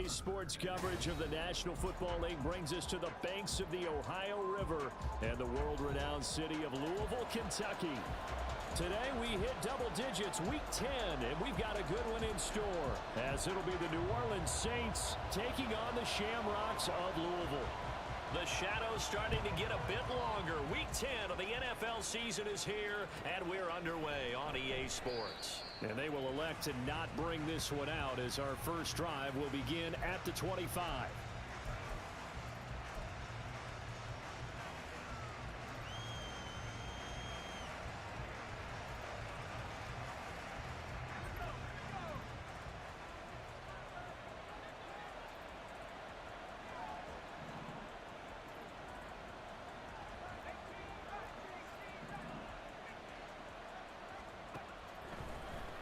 Today's sports coverage of the National Football League brings us to the banks of the Ohio River and the world-renowned city of Louisville, Kentucky. Today we hit double digits week 10, and we've got a good one in store, as it'll be the New Orleans Saints taking on the Shamrocks of Louisville. The shadow's starting to get a bit longer. Week 10 of the NFL season is here, and we're underway on EA Sports. And they will elect to not bring this one out, as our first drive will begin at the 25.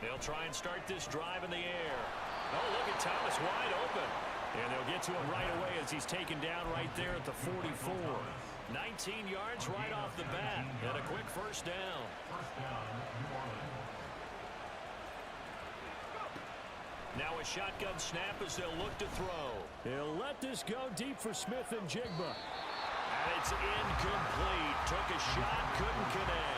They'll try and start this drive in the air. Oh, look at Thomas wide open. And they'll get to him right away as he's taken down right there at the 44. 19 yards right off the bat. And a quick first down. Now a shotgun snap as they'll look to throw. He'll let this go deep for Smith and Jigba. And it's incomplete. Took a shot, couldn't connect.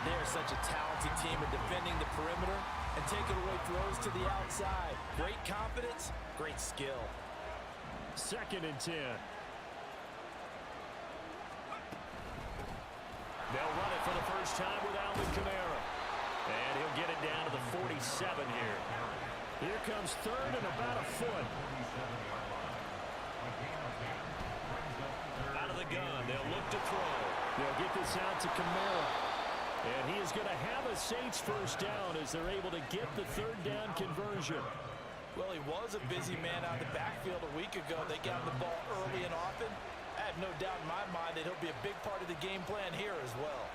They're such a talented team at defending the perimeter and taking away throws to the outside. Great confidence, great skill. 2nd and 10. They'll run it for the first time with Alvin Kamara. And he'll get it down to the 47 here. Here comes 3rd and about a foot. Out of the gun, they'll look to throw. They'll get this out to Kamara. And he is going to have a Saints first down as they're able to get the 3rd down conversion. Well, he was a busy man out of the backfield a week ago. They got him the ball early and often. I have no doubt in my mind that he'll be a big part of the game plan here as well.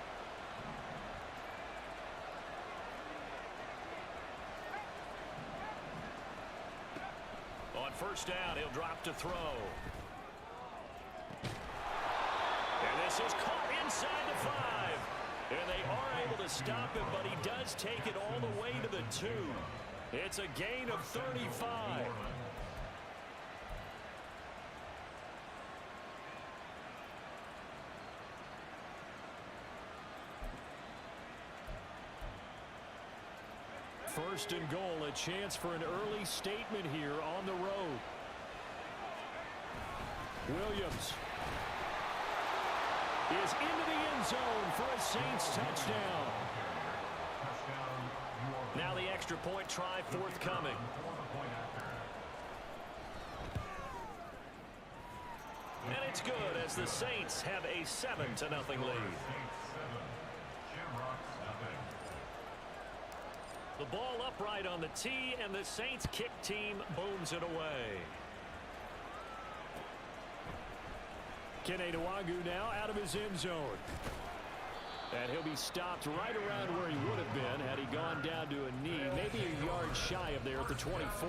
On first down, he'll drop to throw. And this is caught inside the 5. And they are able to stop him, but he does take it all the way to the 2. It's a gain of 35. First and goal, a chance for an early statement here on the road. Williams is into the end zone for a Saints touchdown. Now the extra point try forthcoming. And it's good as the Saints have a 7-0 lead. The ball upright on the tee, and the Saints kick team booms it away. Kene Nwangwu now out of his end zone. And he'll be stopped right around where he would have been had he gone down to a knee, maybe a yard shy of there at the 24.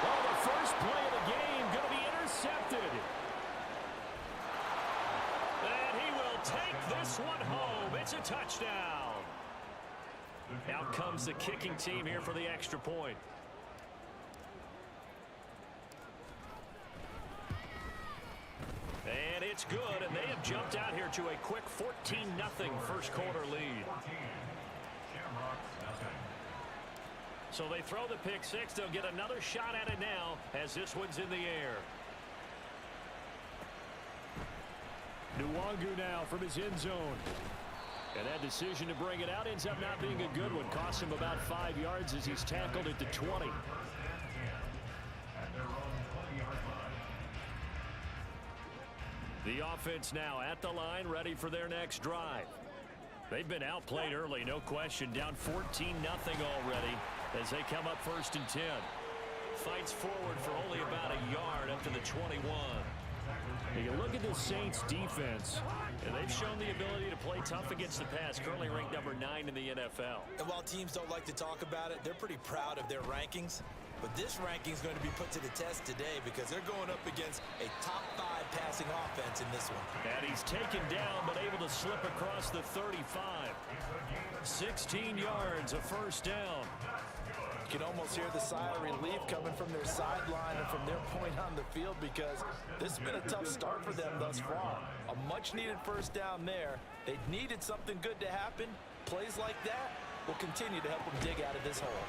Well, the first play of the game going to be intercepted. And he will take this one home. It's a touchdown. Out comes the kicking team here for the extra point. And it's good, and they have jumped out here to a quick 14-0 first quarter lead. So they throw the pick six. They'll get another shot at it now as this one's in the air. Nwangwu now from his end zone. And that decision to bring it out ends up not being a good one. Cost him about 5 yards as he's tackled at the 20. The offense now at the line, ready for their next drive. They've been outplayed early, no question. Down 14-0 already as they come up 1st and 10. Fights forward for only about a yard up to the 21. You look at the Saints defense, and they've shown the ability to play tough against the pass, currently ranked number 9 in the NFL. And while teams don't like to talk about it, they're pretty proud of their rankings. But this ranking is going to be put to the test today because they're going up against a top 5 passing offense in this one. And he's taken down but able to slip across the 35. 16 yards, a first down. You can almost hear the sigh of relief coming from their sideline and from their point on the field because this has been a tough start for them thus far. A much-needed first down there. They needed something good to happen. Plays like that will continue to help them dig out of this hole.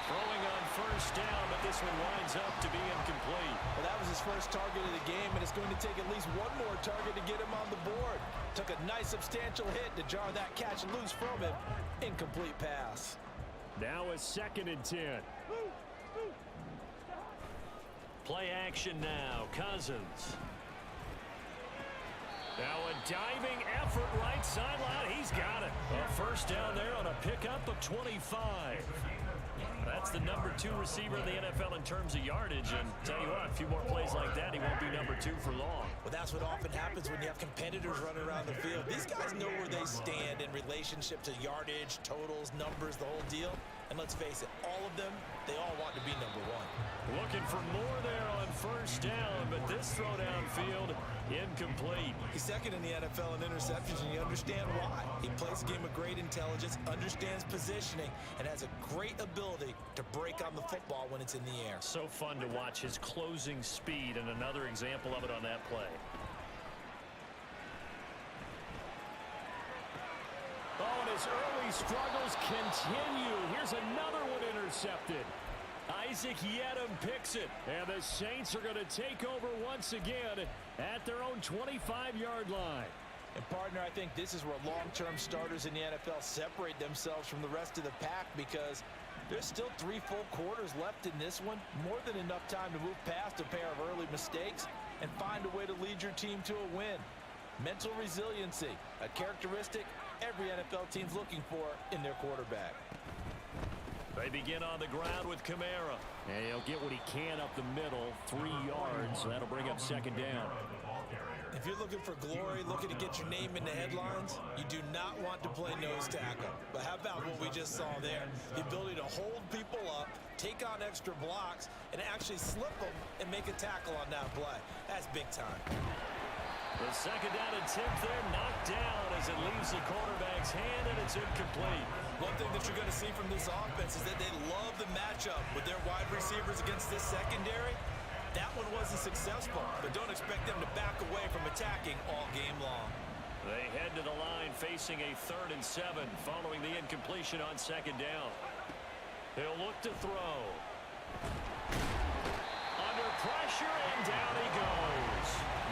Throwing on first down, but this one winds up to be incomplete. Well, that was his first target of the game, and it's going to take at least one more target to get him on the board. Took a nice substantial hit to jar that catch loose from him. Incomplete pass. Now a 2nd and 10. Play action now. Cousins. Now a diving effort right sideline. He's got it. A first down there on a pickup of 25. That's the number 2 receiver in the NFL in terms of yardage. And tell you what, a few more plays like that, he won't be number 2 for long. Well, that's what often happens when you have competitors running around the field. These guys know where they stand in relationship to yardage, totals, numbers, the whole deal. And let's face it, all of them, they all want to be number 1. Looking for more there on first down, but this throw downfield, incomplete. He's 2nd in the NFL in interceptions, and you understand why. He plays a game of great intelligence, understands positioning, and has a great ability to break on the football when it's in the air. So fun to watch his closing speed, and another example of it on that play. Oh, and his early struggles continue. Here's another one intercepted. Isaac Yedem picks it, and the Saints are going to take over once again at their own 25-yard line. And, partner, I think this is where long-term starters in the NFL separate themselves from the rest of the pack because there's still 3 full quarters left in this one. More than enough time to move past a pair of early mistakes and find a way to lead your team to a win. Mental resiliency, a characteristic every NFL team's looking for in their quarterback. They begin on the ground with Kamara. And he'll get what he can up the middle, 3 yards. So that'll bring up 2nd down. If you're looking for glory, looking to get your name in the headlines, you do not want to play nose tackle. But how about what we just saw there? The ability to hold people up, take on extra blocks, and actually slip them and make a tackle on that play. That's big time. The 2nd down attempt there knocked down as it leaves the quarterback's hand, and it's incomplete. One thing that you're going to see from this offense is that they love the matchup with their wide receivers against this secondary. That one wasn't successful, but don't expect them to back away from attacking all game long. They head to the line facing a 3rd and 7 following the incompletion on 2nd down. He'll look to throw. Under pressure, and down he goes.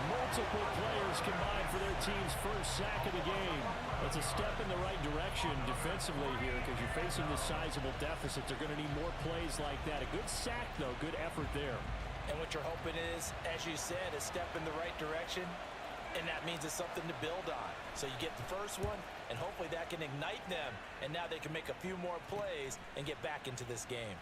Multiple players combined for their team's first sack of the game. That's a step in the right direction defensively here because you're facing this sizable deficit. They're going to need more plays like that. A good sack, though. Good effort there. And what you're hoping is, as you said, a step in the right direction, and that means it's something to build on. So you get the first one, and hopefully that can ignite them, and now they can make a few more plays and get back into this game.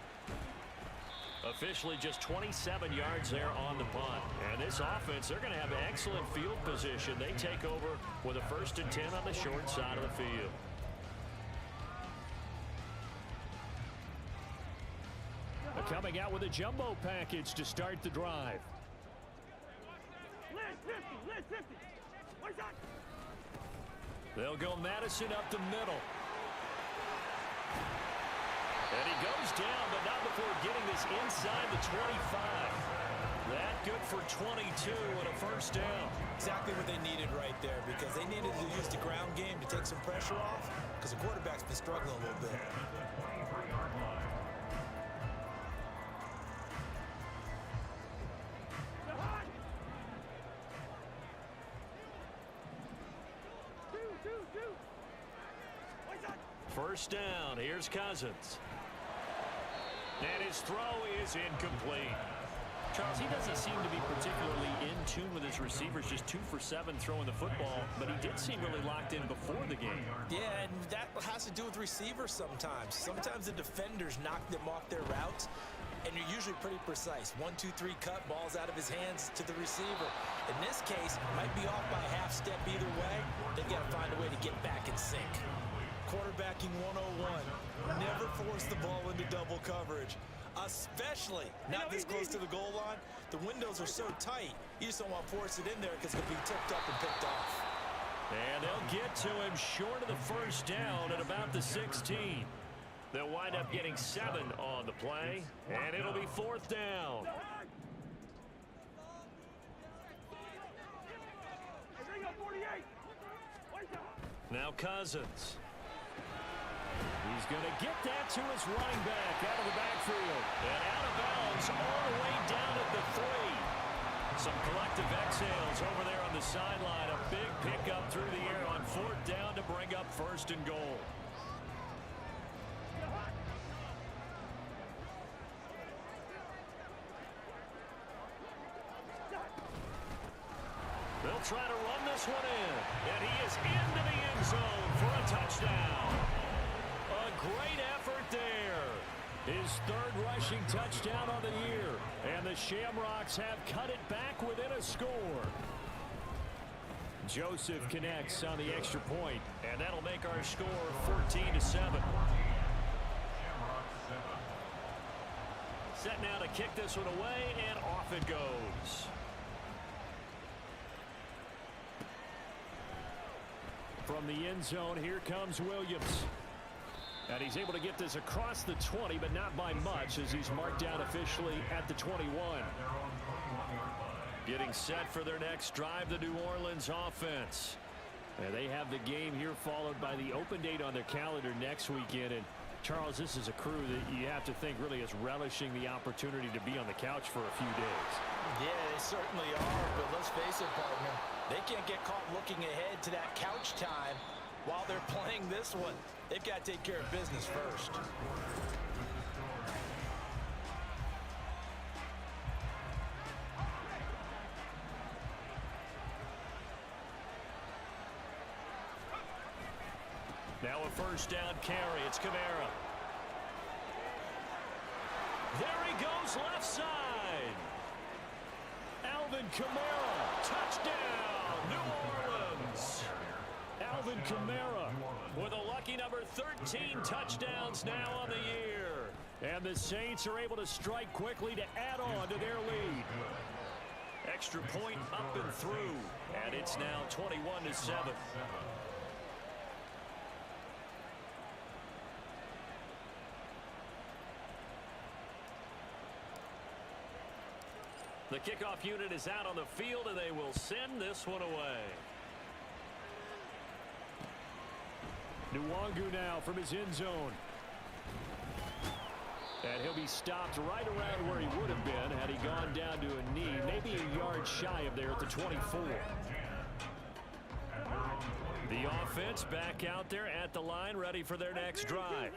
Officially just 27 yards there on the punt. And this offense, they're going to have excellent field position. They take over with a 1st and 10 on the short side of the field. Coming out with a jumbo package to start the drive. They'll go Madison up the middle. And he goes down, but not before getting this inside the 25. That good for 22 and a first down. Exactly what they needed right there because they needed to use the ground game to take some pressure off because the quarterback's been struggling a little bit. First down, here's Cousins. And his throw is incomplete. Charles, he doesn't seem to be particularly in tune with his receivers, just 2 for 7 throwing the football, but he did seem really locked in before the game. Yeah, and that has to do with receivers sometimes. Sometimes the defenders knock them off their routes, and you're usually pretty precise. 1, 2, 3 cut, balls out of his hands to the receiver. In this case, might be off by a half step either way. They've got to find a way to get back in sync. Quarterbacking 101. Never force the ball into double coverage. especially not this close to the goal line. The windows are so tight, you just don't want to force it in there because it'll be tipped up and picked off. And they'll get to him short of the first down at about the 16. They'll wind up getting 7 on the play, and it'll be 4th down. Now Cousins. He's going to get that to his running back out of the backfield. And out of bounds all the way down at the 3. Some collective exhales over there on the sideline. A big pickup through the air on 4th down to bring up 1st and goal. They'll try to run this one in. And he is into the end zone for a touchdown. A great effort there. His 3rd rushing touchdown on the year. And the Shamrocks have cut it back within a score. Joseph connects on the extra point, and that'll make our score 14-7. Set now to kick this one away, and off it goes. From the end zone, here comes Williams. And he's able to get this across the 20, but not by much, as he's marked down officially at the 21. Getting set for their next drive, the New Orleans offense. And they have the game here followed by the open date on their calendar next weekend. And Charles, this is a crew that you have to think really is relishing the opportunity to be on the couch for a few days. Yeah, they certainly are, but let's face it, partner. They can't get caught looking ahead to that couch time while they're playing this one. They've got to take care of business first. Now a 1st down carry. It's Kamara. There he goes left side. Alvin Kamara. Touchdown, New Orleans. Alvin Kamara with a lucky number 13 touchdowns now on the year. And the Saints are able to strike quickly to add on to their lead. Extra point up and through. And it's now 21-7. The kickoff unit is out on the field, and they will send this one away. Nwangu now from his end zone. And he'll be stopped right around where he would have been had he gone down to a knee, maybe a yard shy of there at the 24. The offense back out there at the line, ready for their next drive.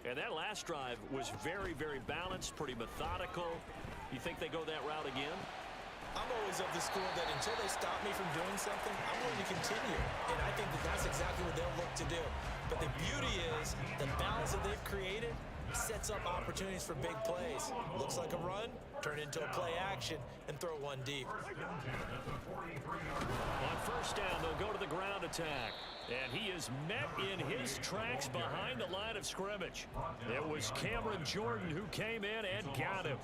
And that last drive was very, very balanced, pretty methodical. You think they go that route again? I'm always of the school that until they stop me from doing something, I'm going to continue. And I think that that's exactly what they'll look to do. But the beauty is the balance that they've created sets up opportunities for big plays. Looks like a run, turn into a play action, and throw one deep. On 1st down, they'll go to the ground attack. And he is met in his tracks behind the line of scrimmage. It was Cameron Jordan who came in and got him.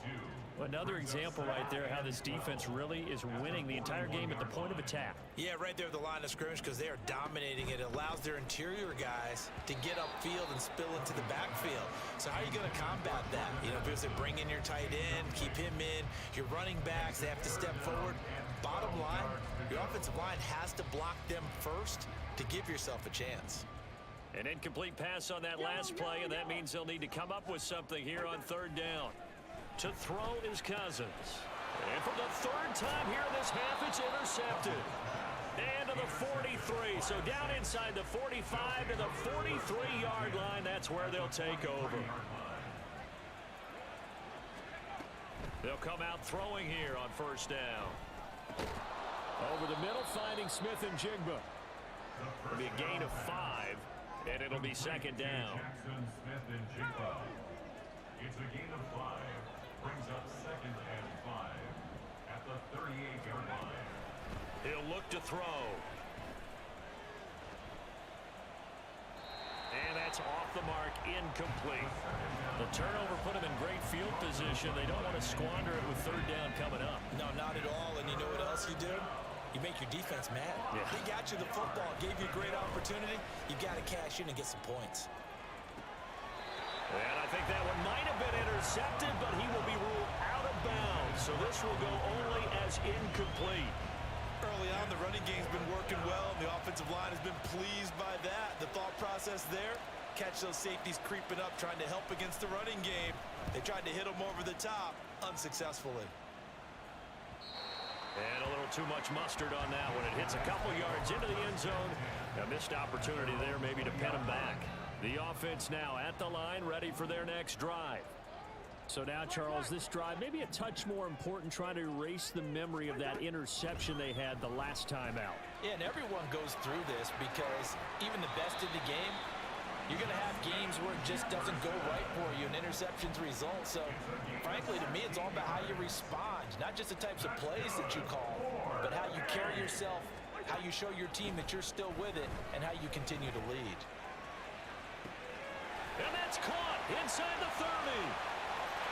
Another example right there how this defense really is winning the entire game at the point of attack. Yeah, right there at the line of scrimmage because they are dominating it. It allows their interior guys to get upfield and spill into the backfield. So how are you going to combat that? You know, because they bring in your tight end, keep him in. Your running backs, they have to step forward. Bottom line, your offensive line has to block them first to give yourself a chance. An incomplete pass on that last play, and that means they'll need to come up with something here on 3rd down. To throw is Cousins. And for the 3rd time here in this half, it's intercepted. And to the 43. So down inside the 45 to the 43-yard line. That's where they'll take over. They'll come out throwing here on 1st down. Over the middle, finding Smith and Jigba. It'll be a gain of 5, and it'll be 2nd down. It's a gain of 5. Brings up 2nd and 5 at the 38-yard line. He'll look to throw. And that's pass off the mark, incomplete. The turnover put them in great field position. They don't want to squander it with third down coming up. No, not at all. And you know what else you do? You make your defense mad. Yeah. They got you the football, gave you a great opportunity. You got to cash in and get some points. And I think that one might have been intercepted, but he will be ruled out of bounds. So this will go only as incomplete. Early on, the running game's been working well, and the offensive line has been pleased by that. The thought process there, catch those safeties creeping up, trying to help against the running game. They tried to hit them over the top, unsuccessfully. And a little too much mustard on that one. It hits a couple yards into the end zone. A missed opportunity there maybe to pen him back. The offense now at the line, ready for their next drive. So now, Charles, this drive maybe a touch more important, trying to erase the memory of that interception they had the last time out. Yeah, and everyone goes through this because even the best in the game, you're going to have games where it just doesn't go right for you, and interceptions result. So, frankly, to me, it's all about how you respond, not just the types of plays that you call, but how you carry yourself, how you show your team that you're still with it, and how you continue to lead. And that's caught inside the 30.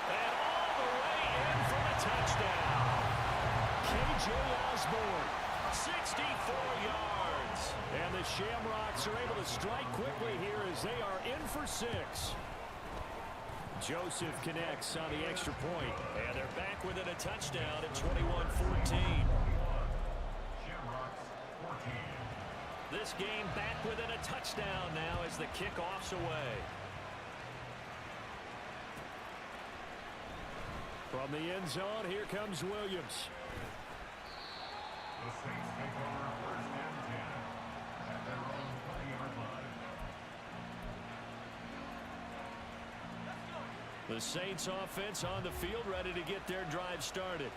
And all the way in for a touchdown. K.J. Osborne, 64 yards. And the Shamrocks are able to strike quickly here as they are in for 6. Joseph connects on the extra point. And they're back within a touchdown at 21-14. This game back within a touchdown now as the kickoff's away. From the end zone, here comes Williams. The Saints take over first and 10 at their own 20-yard line. The Saints offense on the field, ready to get their drive started.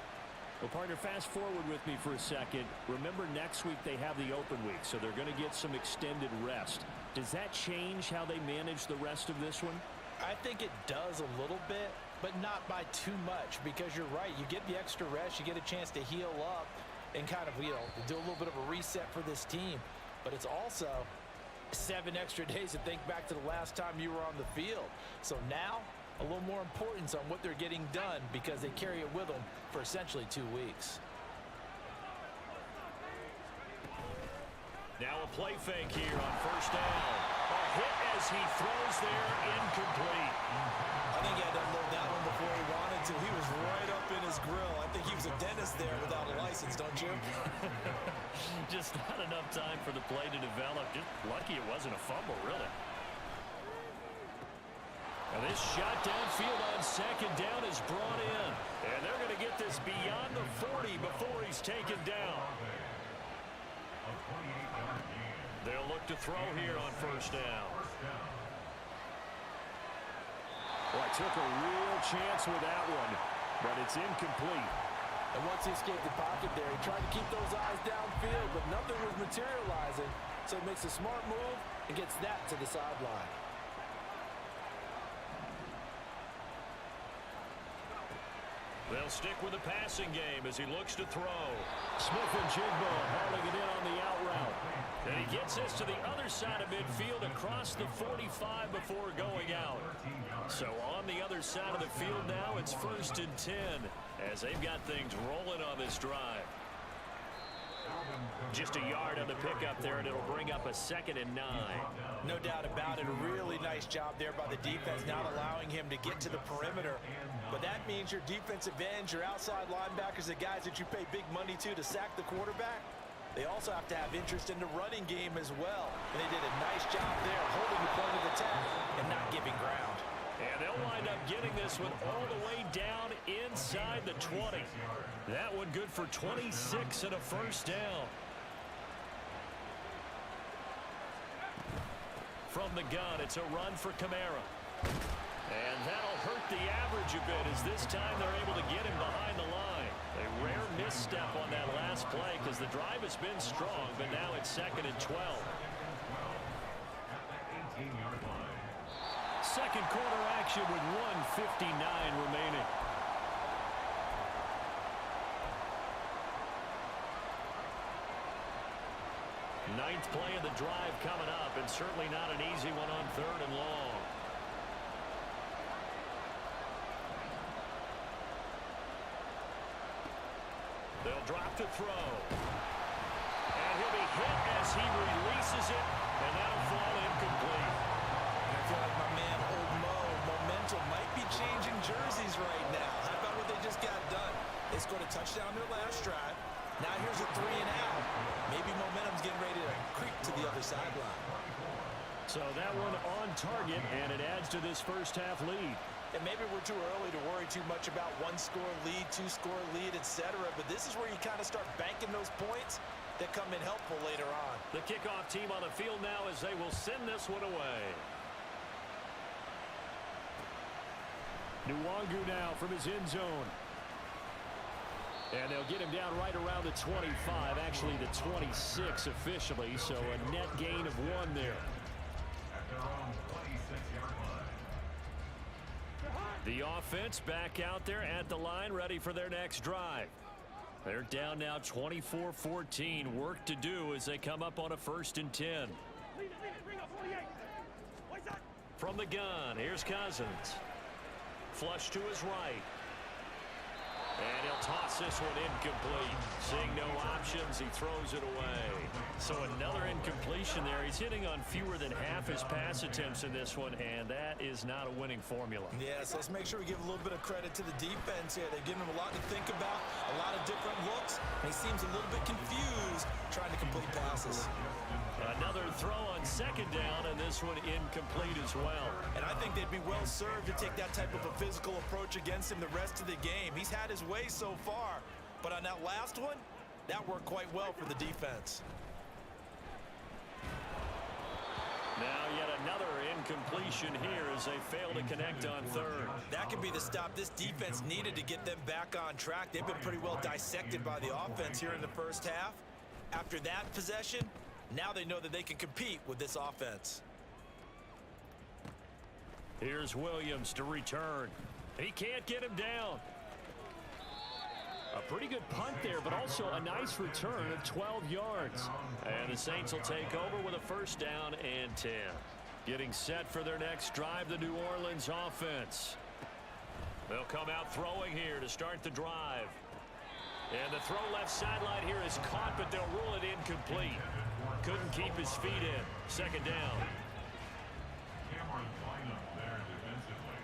Well, partner, fast forward with me for a second. Remember, next week they have the open week, so they're going to get some extended rest. Does that change how they manage the rest of this one? I think it does a little bit, but not by too much, because you're right. You get the extra rest, you get a chance to heal up and kind of, do a little bit of a reset for this team. But it's also 7 extra days to think back to the last time you were on the field. So now, a little more importance on what they're getting done because they carry it with them for essentially 2 weeks. Now a play fake here on first down. A hit as he throws there, incomplete. I think he had to unload that one before he wanted to. He was right up in his grill. I think he was a dentist there without a license, don't you? Just not enough time for the play to develop. Just lucky it wasn't a fumble, really. And this shot downfield on second down is brought in. And they're going to get this beyond the 40 before he's taken down. They'll look to throw here on first down. Well, I took a real chance with that one, but it's incomplete. And once he escaped the pocket there, he tried to keep those eyes downfield, but nothing was materializing. So he makes a smart move and gets that to the sideline. They'll stick with the passing game as he looks to throw. Smith and Jigbo hauling it in on the out route. And he gets this to the other side of midfield across the 45 before going out. So on the other side of the field now, it's 1st and 10 as they've got things rolling on this drive. Just a yard on the pickup there, and it'll bring up a 2nd and 9. No doubt about it. A really nice job there by the defense, not allowing him to get to the perimeter. But that means your defensive ends, your outside linebackers, the guys that you pay big money to sack the quarterback, they also have to have interest in the running game as well. And they did a nice job there holding the point of attack and not giving ground. And they'll wind up getting this one all the way down inside the 20. That one good for 26 and a first down. From the gun, it's a run for Kamara. And that'll hurt the average a bit as this time they're able to get him behind the line. A rare misstep on that last play because the drive has been strong, but now it's 2nd and 12. Second quarter action with 1:59 remaining. Ninth play of the drive coming up, and certainly not an easy one on 3rd and long. They'll drop to throw. And he'll be hit as he releases it, and that'll fall incomplete. I feel like my man, Old Mo, momentum might be changing jerseys right now. How about what they just got done? They scored a touchdown their last drive. Now here's a 3 and out. Maybe momentum's getting ready to creep to the other sideline. So that one on target, and it adds to this first half lead. And maybe we're too early to worry too much about 1-score lead, 2-score lead, etc. But this is where you kind of start banking those points that come in helpful later on. The kickoff team on the field now as they will send this one away. Nwangu now from his end zone. And they'll get him down right around the 25, actually the 26 officially, so a net gain of 1 there. At their own 26-yard line. The offense back out there at the line, ready for their next drive. They're down now 24-14. Work to do as they come up on a 1st and 10. From the gun, here's Cousins. Flush to his right. And he'll toss this one incomplete. Seeing no options, he throws it away. So another incompletion there. He's hitting on fewer than half his pass attempts in this one, and that is not a winning formula. Yes, let's make sure we give a little bit of credit to the defense here. They've given him a lot to think about, a lot of different looks, and he seems a little bit confused trying to complete passes. Another throw on 2nd down, and this one incomplete as well. And I think they'd be well served to take that type of a physical approach against him the rest of the game. He's had his way so far, but on that last one, that worked quite well for the defense. Now yet another incompletion here as they fail to connect on 3rd. That could be the stop this defense needed to get them back on track. They've been pretty well dissected by the offense here in the first half. After that possession, now they know that they can compete with this offense. Here's Williams to return. He can't get him down. A pretty good punt there, but also a nice return of 12 yards. And the Saints will take over with a 1st down and 10. Getting set for their next drive, the New Orleans offense. They'll come out throwing here to start the drive. And the throw left sideline here is caught, but they'll rule it incomplete. Couldn't keep his feet in. 2nd down. There defensively.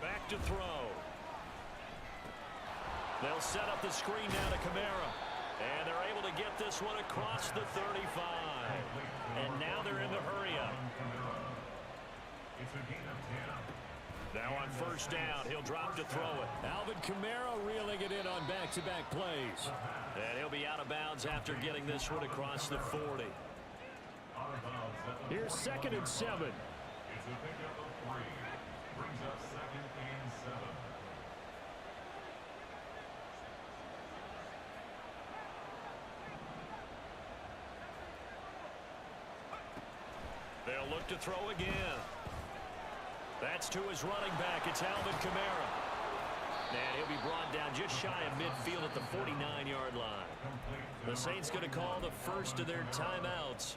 Back to throw. They'll set up the screen now to Kamara. And they're able to get this one across the 35. And now they're in the hurry-up. It's a gain of 10. Now on 1st down, he'll drop to throw it. Alvin Kamara reeling it in on back-to-back plays. And he'll be out of bounds after getting this one across the 40. Here's 2nd and 7. It's a pickup of 3. Brings up 2nd and 7. They'll look to throw again. That's to his running back. It's Alvin Kamara. And he'll be brought down just shy of midfield at the 49-yard line. The Saints going to call the first of their timeouts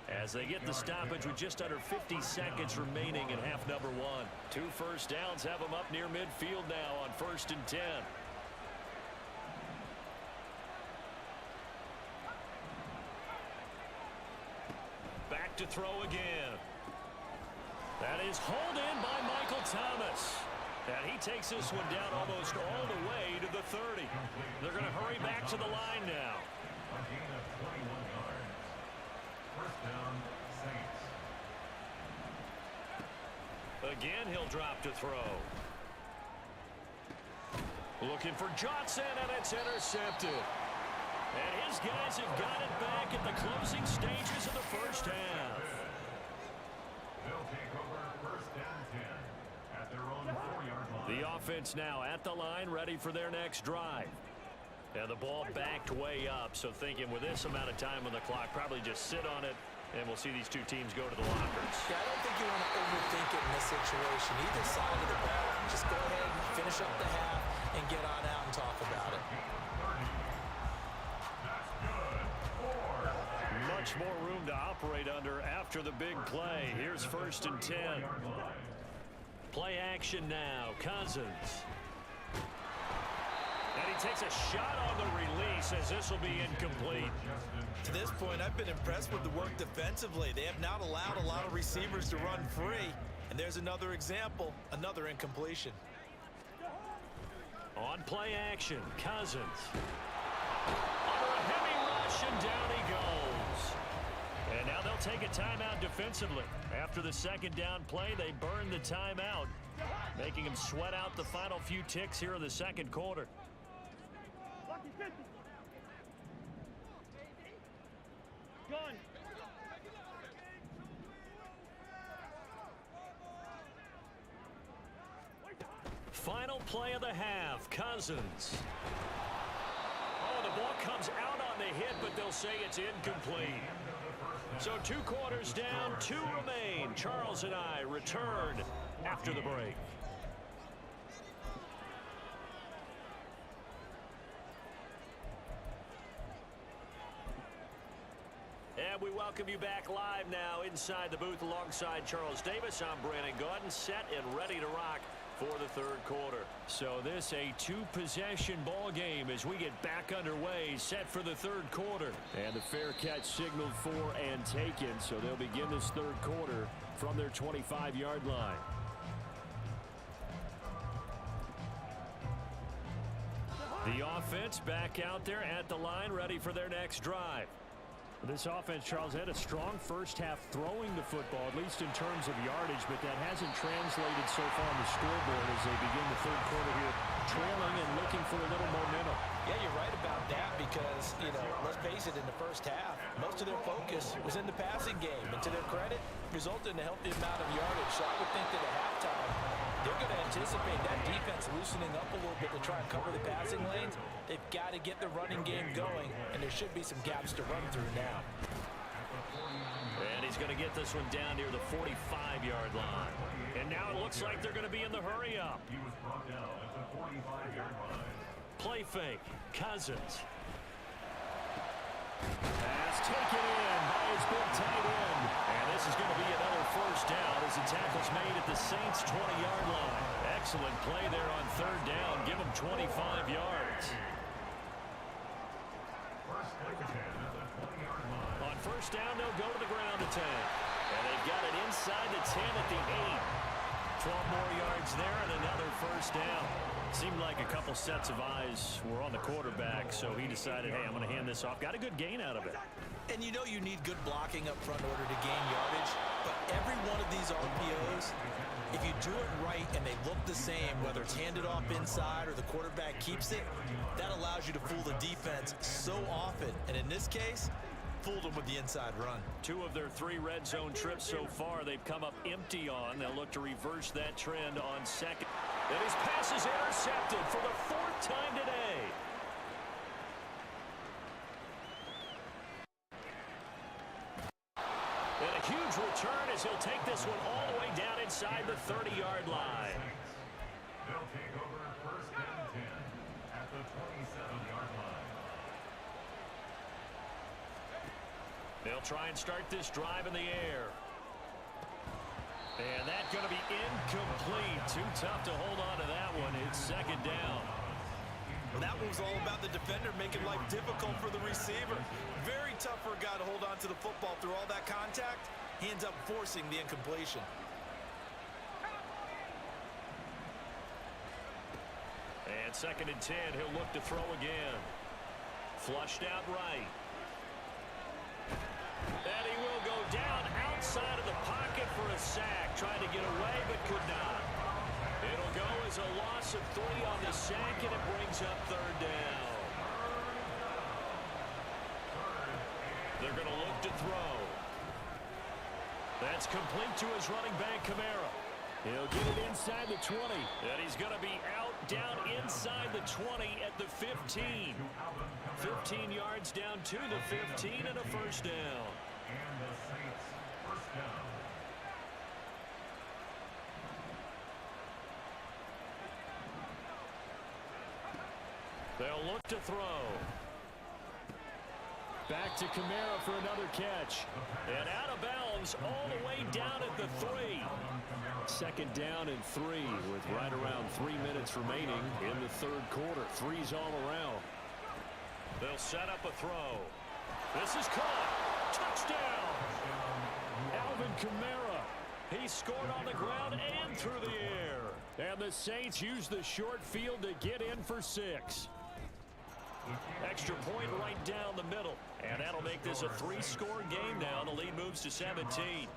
as they get the stoppage with just under 50 seconds remaining in half number 1. 2 first downs have them up near midfield now on 1st and 10. Back to throw again. That is hauled in by Michael Thomas. And he takes this one down almost all the way to the 30. They're going to hurry back to the line now. A gain of 21 yards. 1st down, Saints. Again, he'll drop to throw. Looking for Johnson, and it's intercepted. And his guys have got it back at the closing stages of the first half. They'll take over 1st and 10 at their own 4-yard line. The offense now at the line, ready for their next drive. And the ball backed way up, so thinking with this amount of time on the clock, probably just sit on it, and we'll see these two teams go to the lockers. Yeah, I don't think you want to overthink it in this situation. Either side of the ball, just go ahead and finish up the half and get on out and talk about it. That's good. much more room to operate under after the big play. Here's 1st and 10. Play action now. Cousins. And he takes a shot on the release as this will be incomplete. To this point, I've been impressed with the work defensively. They have not allowed a lot of receivers to run free. And there's another example, another incompletion. On play action, Cousins. Under a heavy rush, and down he goes. And now they'll take a timeout defensively. After the 2nd down play, they burn the timeout, making him sweat out the final few ticks here in the 2nd quarter. Final play of the half, Cousins. Oh, the ball comes out on the hit, but they'll say it's incomplete. So 2 quarters down, 2 remain. Charles and I return after the break. And we welcome you back live now inside the booth alongside Charles Davis. I'm Brandon Gaudin, set and ready to rock for the 3rd quarter. So this a 2-possession ball game as we get back underway, set for the 3rd quarter. And the fair catch signaled for and taken, so they'll begin this 3rd quarter from their 25-yard line. The offense back out there at the line, ready for their next drive. This offense, Charles, had a strong first half throwing the football, at least in terms of yardage, but that hasn't translated so far on the scoreboard as they begin the 3rd quarter here, trailing and looking for a little momentum. Yeah, you're right about that because, let's face it, in the first half, most of their focus was in the passing game. And to their credit, resulted in a healthy amount of yardage. So I would think that at halftime, they're going to anticipate that defense loosening up a little bit to try and cover the passing lanes. They've got to get the running game going, and there should be some gaps to run through now. And he's going to get this one down near the 45-yard line. And now it looks like they're going to be in the hurry-up. He was brought down at the 45-yard line. Play fake. Cousins. Pass taken in by his big tight end. And this is going to be another 1st down as the tackle's made at the Saints' 20-yard line. Excellent play there on 3rd down. Give them 25 yards. On 1st down, they'll go to the ground attack. And they've got it inside the 10 at the 8. 12 more yards there and another 1st down. Seemed like a couple sets of eyes were on the quarterback, so he decided, hey, I'm going to hand this off. Got a good gain out of it. And you need good blocking up front in order to gain yardage. But every one of these RPOs, if you do it right and they look the same, whether it's handed off inside or the quarterback keeps it, that allows you to fool the defense so often. And in this case, fooled them with the inside run. 2 of their 3 red zone trips so far, they've come up empty on. They'll look to reverse that trend on 2nd. And his pass is intercepted for the 4th time today. And a huge return as he'll take this one all the way down inside the 30-yard line. They'll take over 1st and 10 at the 27-yard line. They'll try and start this drive in the air. And that's going to be incomplete. Too tough to hold on to that one. It's 2nd down. Well, that was all about the defender making life difficult for the receiver. Very tough for a guy to hold on to the football through all that contact. He ends up forcing the incompletion. And 2nd and 10, he'll look to throw again. Flushed out right. And he will go down outside of the pocket for a sack. Trying to get away, but could not. It'll go as a loss of 3 on the sack, and it brings up 3rd down. They're going to look to throw. That's complete to his running back, Kamara. He'll get it inside the 20. And he's going to be out down inside the 20 at the 15. 15 yards down to the 15 and a 1st down. And the Saints' 1st down. They'll look to throw. Back to Kamara for another catch. And out of bounds all the way down at the 3. Second down and 3 with right around 3 minutes remaining in the third quarter. Threes all around. They'll set up a throw. This is caught. Touchdown. Alvin Kamara. He scored on the ground and through the air. And the Saints use the short field to get in for 6. Extra point right down the middle. And that'll make this a 3-score game now. The lead moves to 17.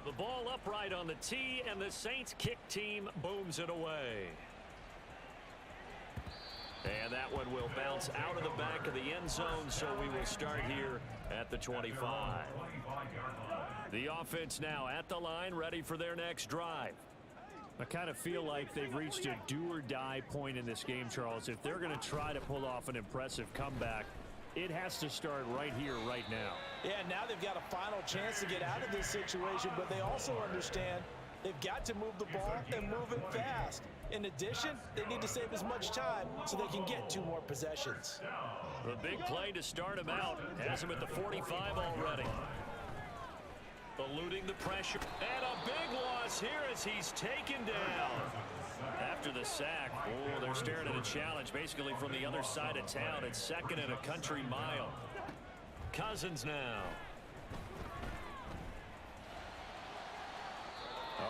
The ball upright on the tee, and the Saints kick team booms it away. And that one will bounce out of the back of the end zone, so we will start here at the 25. The offense now at the line, ready for their next drive. I kind of feel like they've reached a do-or-die point in this game, Charles. If they're going to try to pull off an impressive comeback, it has to start right here, right now. Yeah, now they've got a final chance to get out of this situation, but they also understand they've got to move the ball and move it fast. In addition, they need to save as much time so they can get 2 more possessions. The big play to start him out has him at the 45 already. Eluding the pressure. And a big loss here as he's taken down. After the sack, oh, they're staring at a challenge basically from the other side of town. It's second and a country mile. Cousins now.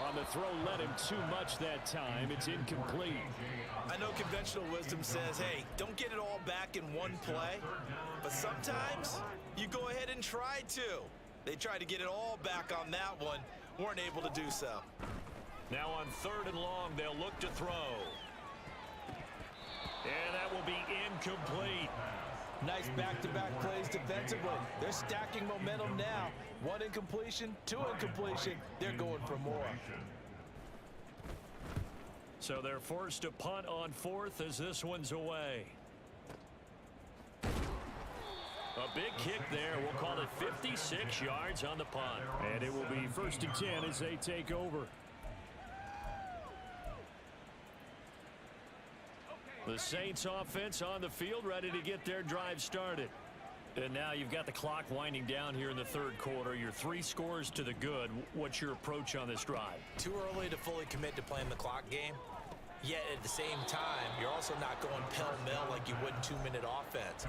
On the throw, led him too much that time. It's incomplete. I know conventional wisdom says, hey, don't get it all back in one play. But sometimes you go ahead and try to. They tried to get it all back on that one. Weren't able to do so. Now on 3rd and long, they'll look to throw. And that will be incomplete. Nice back-to-back plays defensively. They're stacking momentum now. 1 incompletion, 2 incompletion. They're going for more. So they're forced to punt on 4th as this one's away. A big kick there. We'll call it 56 yards on the punt. And it will be 1st and 10 as they take over. The Saints offense on the field ready to get their drive started. And now you've got the clock winding down here in the third quarter. You're 3 scores to the good. What's your approach on this drive? Too early to fully commit to playing the clock game. Yet at the same time, you're also not going pell-mell like you would in 2-minute offense.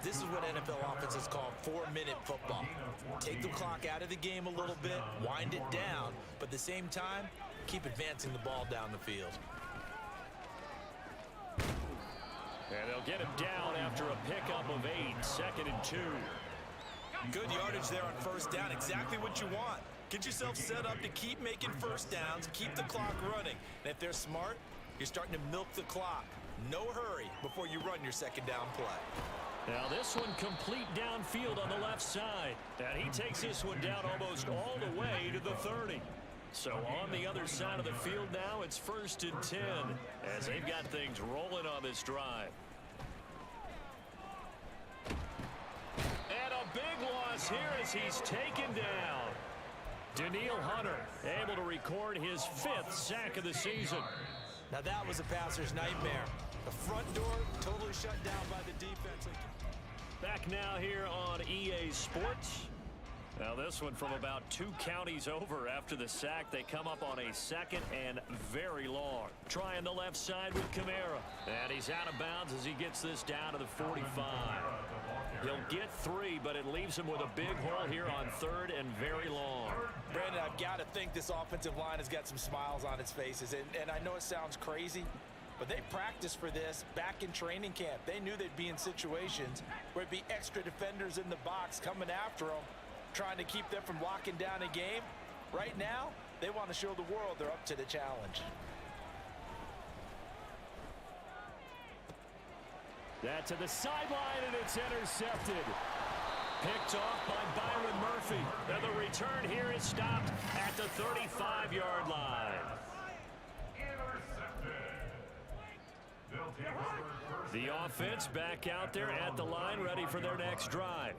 This is what NFL offenses call 4-minute football. Take the clock out of the game a little bit, wind it down, but at the same time, keep advancing the ball down the field. And they'll get him down after a pickup of 8, 2nd and 2. Good yardage there on 1st down, exactly what you want. Get yourself set up to keep making 1st downs, keep the clock running. And if they're smart, you're starting to milk the clock. No hurry before you run your 2nd down play. Now this one complete downfield on the left side. And he takes this one down almost all the way to the 30. So on the other side of the field now, it's 1st and 10 as they've got things rolling on this drive. And a big loss here as he's taken down. Danielle Hunter able to record his 5th sack of the season. Now that was a passer's nightmare. The front door totally shut down by the defense. Back now here on EA Sports. Now this one from about 2 counties over after the sack. They come up on a 2nd and very long. Trying the left side with Kamara. And he's out of bounds as he gets this down to the 45. He'll get 3, but it leaves him with a big hole here on 3rd and very long. Brandon, I've got to think this offensive line has got some smiles on its faces. And I know it sounds crazy, but they practiced for this back in training camp. They knew they'd be in situations where it'd be extra defenders in the box coming after them, trying to keep them from locking down a game. Right now, they want to show the world they're up to the challenge. That's to the sideline, and it's intercepted. Picked off by Byron Murphy. And the return here is stopped at the 35-yard line. The offense back out there at the line, ready for their next drive.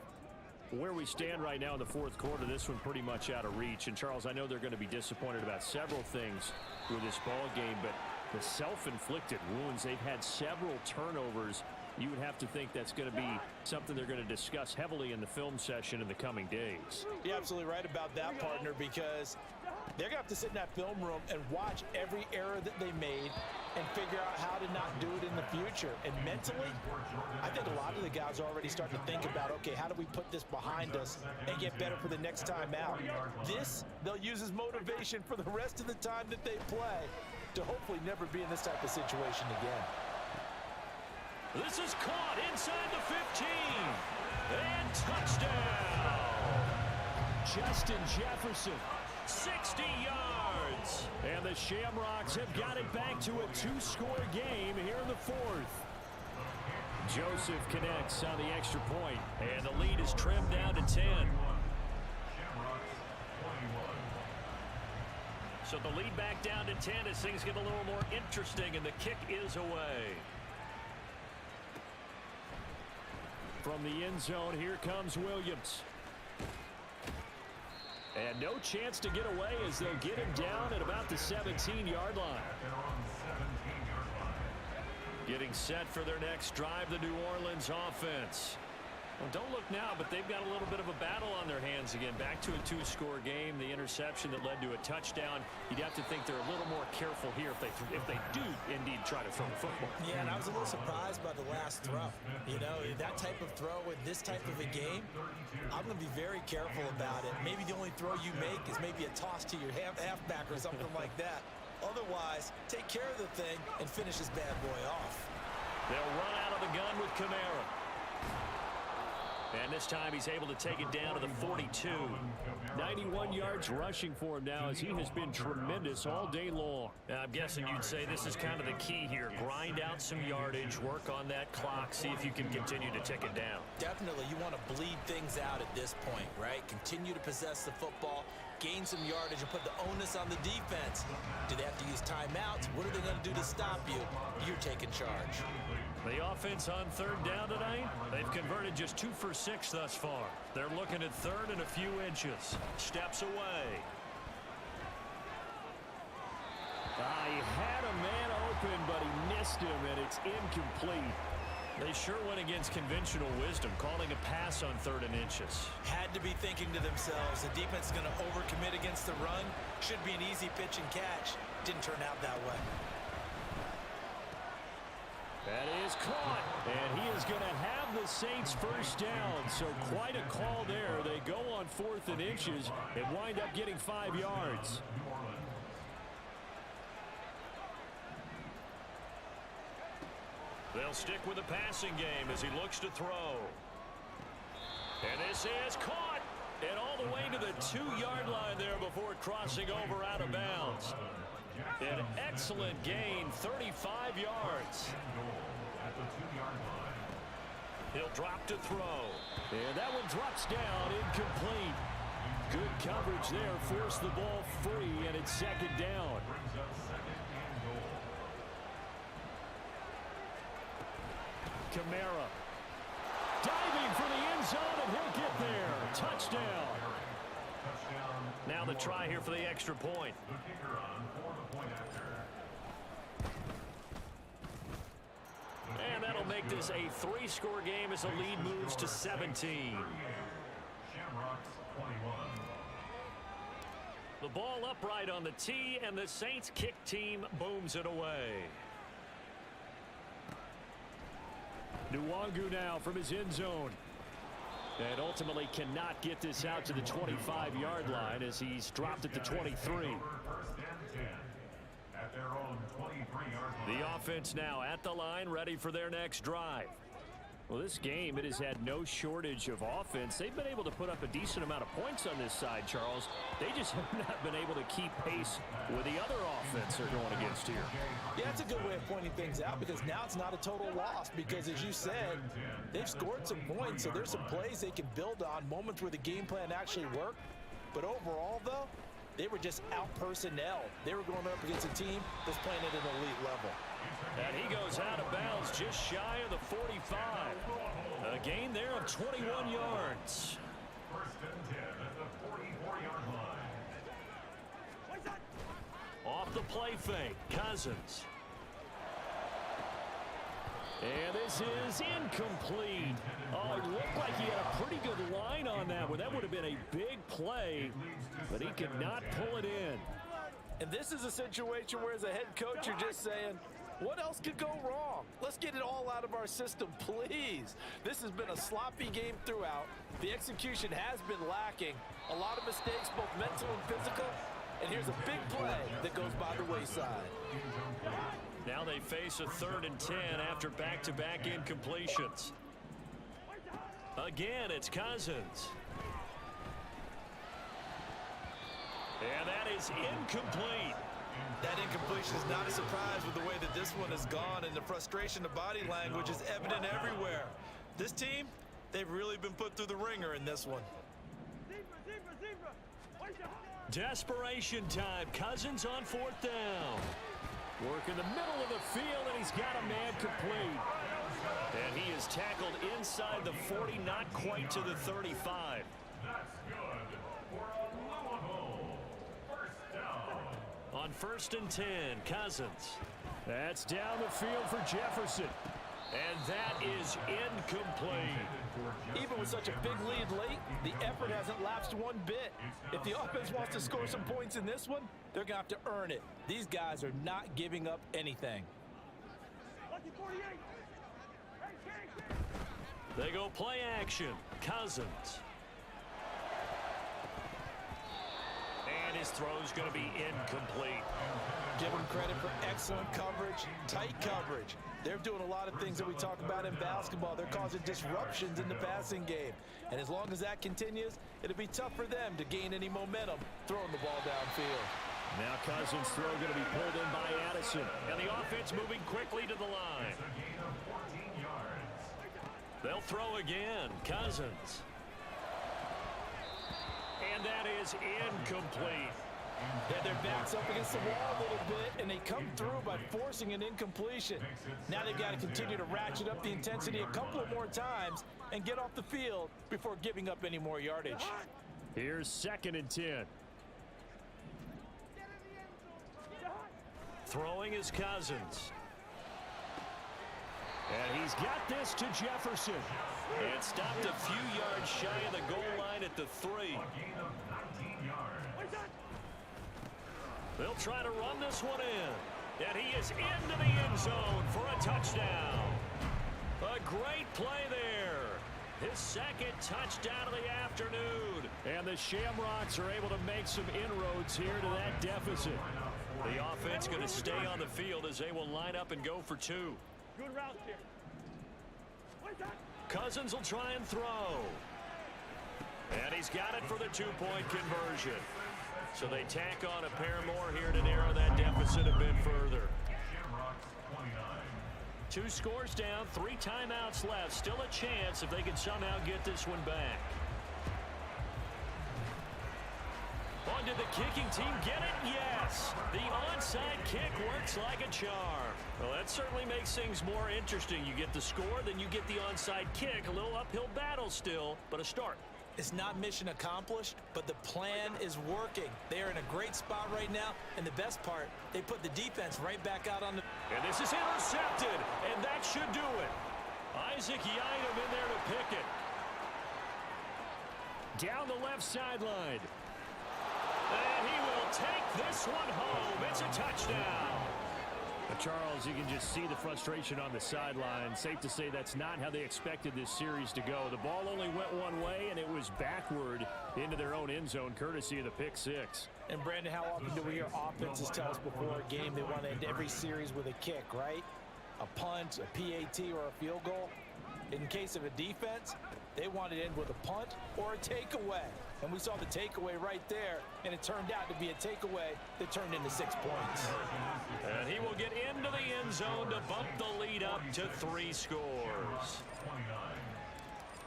Where we stand right now in the fourth quarter, this one pretty much out of reach. And, Charles, I know they're going to be disappointed about several things with this ball game, but the self-inflicted wounds, they've had several turnovers You would have to think that's going to be something they're going to discuss heavily in the film session in the coming days. You're absolutely right about that, partner, because they're going to have to sit in that film room and watch every error that they made and figure out how to not do it in the future. And mentally, I think a lot of the guys are already starting to think about, okay, how do we put this behind us and get better for the next time out? This, they'll use as motivation for the rest of the time that they play to hopefully never be in this type of situation again. This is caught inside the 15. And touchdown. Justin Jefferson, 60 yards. And the Shamrocks have got it back to a 2-score game here in the fourth. Joseph connects on the extra point, and the lead is trimmed down to 10. So the lead back down to 10 as things get a little more interesting, and the kick is away. From the end zone, here comes Williams. And no chance to get away as they'll get him down at about the 17-yard line. Getting set for their next drive, the New Orleans offense. Well, don't look now, but they've got a little bit of a battle on their hands again. Back to a 2-score game. The interception that led to a touchdown. You'd have to think they're a little more careful here if they do indeed try to throw the football. Yeah, and I was a little surprised by the last throw. You know, that type of throw with this type of a game, I'm going to be very careful about it. Maybe the only throw you make is maybe a toss to your halfback or something like that. Otherwise, take care of the thing and finish this bad boy off. They'll run out of the gun with Camara. And this time he's able to take it down to the 42. 91 yards rushing for him now as he has been tremendous all day long. I'm guessing you'd say this is kind of the key here. Grind out some yardage, work on that clock, see if you can continue to tick it down. Definitely, you want to bleed things out at this point, right? Continue to possess the football, gain some yardage, and put the onus on the defense. Do they have to use timeouts? What are they going to do to stop you? You're taking charge. The offense on third down tonight, they've converted just 2 for 6 thus far. They're looking at third and a few inches. Steps away. He had a man open, but he missed him, and it's incomplete. They sure went against conventional wisdom, calling a pass on third and inches. Had to be thinking to themselves, the defense is going to overcommit against the run. Should be an easy pitch and catch. Didn't turn out that way. That is caught, and he is going to have the Saints first down. So quite a call there. They go on 4th and inches and wind up getting 5 yards. They'll stick with the passing game as he looks to throw. And this is caught, and all the way to the 2-yard line there before crossing over out of bounds. An excellent gain, 35 yards. He'll drop to throw. And that one drops down, incomplete. Good coverage there, forced the ball free, and it's second down. Camara. Diving for the end zone, and he'll get there. Touchdown. Now the try here for the extra point. And that'll make this a 3-score game as the lead moves to 17. Shamrocks 21. The ball upright on the tee, and the Saints kick team booms it away. Nwangu now from his end zone. And ultimately cannot get this out to the 25-yard line as he's dropped at the 23. First and 10 at their own 23-yard line. The offense now at the line, ready for their next drive. Well, this game, it has had no shortage of offense. They've been able to put up a decent amount of points on this side, Charles. They just have not been able to keep pace with the other offense they're going against here. Yeah, that's a good way of pointing things out because now it's not a total loss because, as you said, they've scored some points, so there's some plays they can build on, moments where the game plan actually worked. But overall, though, they were just out-personnel. They were going up against a team that's playing at an elite level. And he goes out of bounds just shy of the 45. A gain there of 21 yards. First and 10 at the 44-yard line. Off the play fake, Cousins. And this is incomplete. Oh, it looked like he had a pretty good line on that one. That would have been a big play, but he could not pull it in. And this is a situation where as a head coach, you're just saying, what else could go wrong? Let's get it all out of our system, please. This has been a sloppy game throughout. The execution has been lacking. A lot of mistakes, both mental and physical. And here's a big play that goes by the wayside. Now they face a 3rd and 10 after back-to-back incompletions. Again, it's Cousins. And that is incomplete. That incompletion is not a surprise with the way that this one has gone, and the frustration of body language is evident everywhere. This team, they've really been put through the ringer in this one. Desperation time. Cousins on 4th down. Work in the middle of the field, and he's got a man complete. And he is tackled inside the 40, not quite to the 35. That's good for a Louisville first down. On 1st and 10, Cousins. That's down the field for Jefferson. And that is incomplete. Even with such a big lead late, the effort hasn't lapsed one bit. If the offense wants to score some points in this one, they're going to have to earn it. These guys are not giving up anything. They go play action. Cousins. And his throw's going to be incomplete. Give them credit for excellent coverage, tight coverage. They're doing a lot of things that we talk about in basketball. They're causing disruptions in the passing game. And as long as that continues, it'll be tough for them to gain any momentum throwing the ball downfield. Now Cousins' throw going to be pulled in by Addison. And the offense moving quickly to the line. A gain of 14 yards. They'll throw again. Cousins. And that is incomplete. Had their backs up against the wall a little bit, and they come through by forcing an incompletion. Now they've got to continue to ratchet up the intensity a couple of more times and get off the field before giving up any more yardage. Here's 2nd and 10. Throwing is Cousins. And he's got this to Jefferson. And stopped a few yards shy of the goal line at the 3. A gain of 19 yards. They'll try to run this one in. And he is into the end zone for a touchdown. A great play there. His 2nd touchdown of the afternoon. And the Shamrocks are able to make some inroads here to that deficit. The offense going to stay on the field as they will line up and go for 2. Good route here. Cousins will try and throw. And he's got it for the 2-point conversion. So they tack on a pair more here to narrow that deficit a bit further. Shamrocks 29. 2 scores down, 3 timeouts left. Still a chance if they can somehow get this one back. On did the kicking team get it? Yes. The onside kick works like a charm. Well, that certainly makes things more interesting. You get the score, then you get the onside kick. A little uphill battle still, but a start. It's not mission accomplished, but the plan is working. They are in a great spot right now, and the best part, they put the defense right back out on the... And this is intercepted, and that should do it. Isaac Yiadom in there to pick it. Down the left sideline. And he will take this one home. It's a touchdown. Charles, you can just see the frustration on the sideline. Safe to say that's not how they expected this series to go. The ball only went one way, and it was backward into their own end zone, courtesy of the pick 6. And, Brandon, how often do we hear offenses tell us before a game they want to end every series with a kick, right? A punt, a PAT, or a field goal. In case of a defense, they want to end with a punt or a takeaway. And we saw the takeaway right there, and it turned out to be a takeaway that turned into 6 points. And he will get into the end zone to bump the lead up to 3 scores.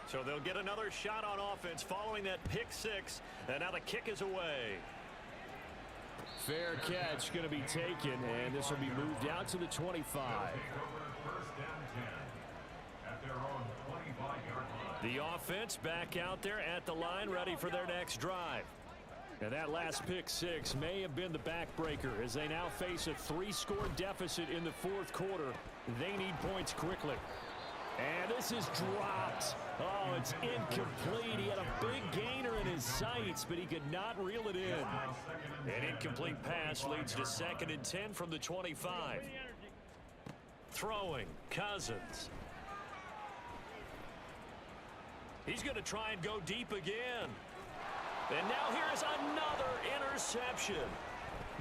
So they'll get another shot on offense following that pick 6, and now the kick is away. Fair catch going to be taken, and this will be moved out to the 25. First down 10 at their own 25-yard line. The offense back out there at the line, ready for their next drive. And that last pick six may have been the backbreaker as they now face a 3-score deficit in the fourth quarter. They need points quickly. And this is dropped. Oh, it's incomplete. He had a big gainer in his sights, but he could not reel it in. An incomplete pass leads to 2nd and 10 from the 25. Throwing, Cousins. He's going to try and go deep again. And now here's another interception.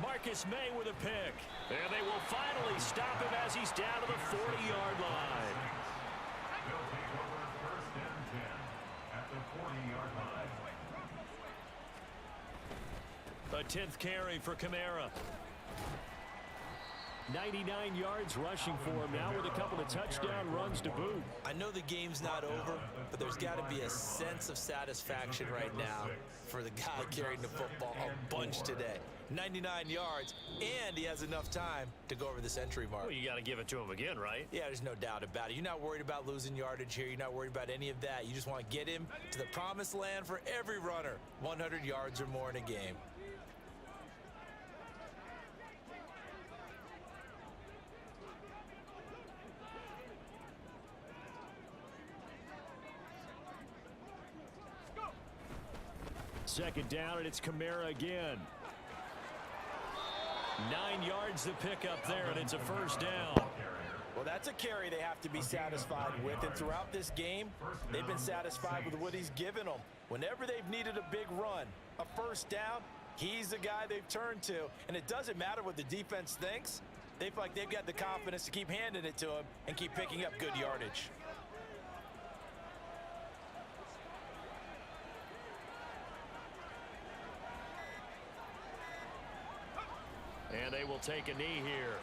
Marcus May with a pick. And they will finally stop him as he's down to the 40-yard line. They'll take over 1st and 10 at the 40-yard line. A 10th carry for Kamara. 99 yards rushing for him now with a couple of touchdown runs to boot. I know the game's not over, but there's got to be a sense of satisfaction right now for the guy carrying the football a bunch today. 99 yards, and he has enough time to go over the century mark. Well, you got to give it to him again, right? Yeah, there's no doubt about it. You're not worried about losing yardage here. You're not worried about any of that. You just want to get him to the promised land for every runner. 100 yards or more in a game. Second down, and it's Kamara again. 9 yards to pick up there, and it's a first down. Well, that's a carry they have to be satisfied with, and throughout this game, they've been satisfied with what he's given them. Whenever they've needed a big run, a first down, he's the guy they've turned to, and it doesn't matter what the defense thinks. They feel like they've got the confidence to keep handing it to him and keep picking up good yardage. And they will take a knee here.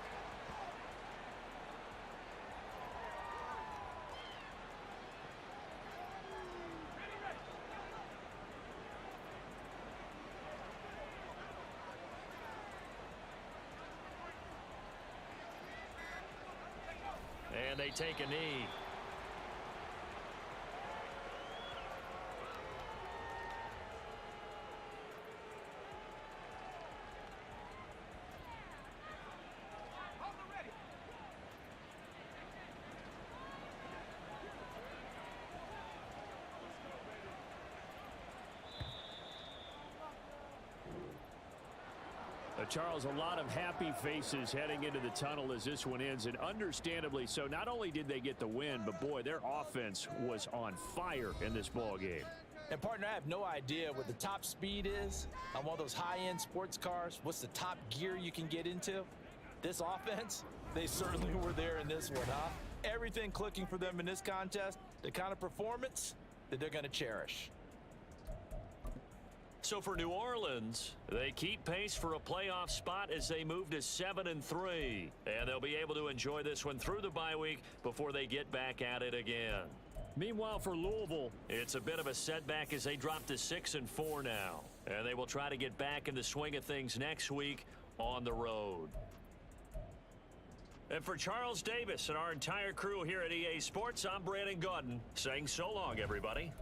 And they take a knee. Charles, a lot of happy faces heading into the tunnel as this one ends, and understandably so. Not only did they get the win, but boy, their offense was on fire in this ball game. And partner, I have no idea what the top speed is on one of those high-end sports cars. What's the top gear you can get into? This offense, they certainly were there in this one, huh? Everything clicking for them in this contest, the kind of performance that they're going to cherish. So for New Orleans, they keep pace for a playoff spot as they move to 7-3. And they'll be able to enjoy this one through the bye week before they get back at it again. Meanwhile, for Louisville, it's a bit of a setback as they drop to 6-4 now. And they will try to get back in the swing of things next week on the road. And for Charles Davis and our entire crew here at EA Sports, I'm Brandon Gaudin saying so long, everybody.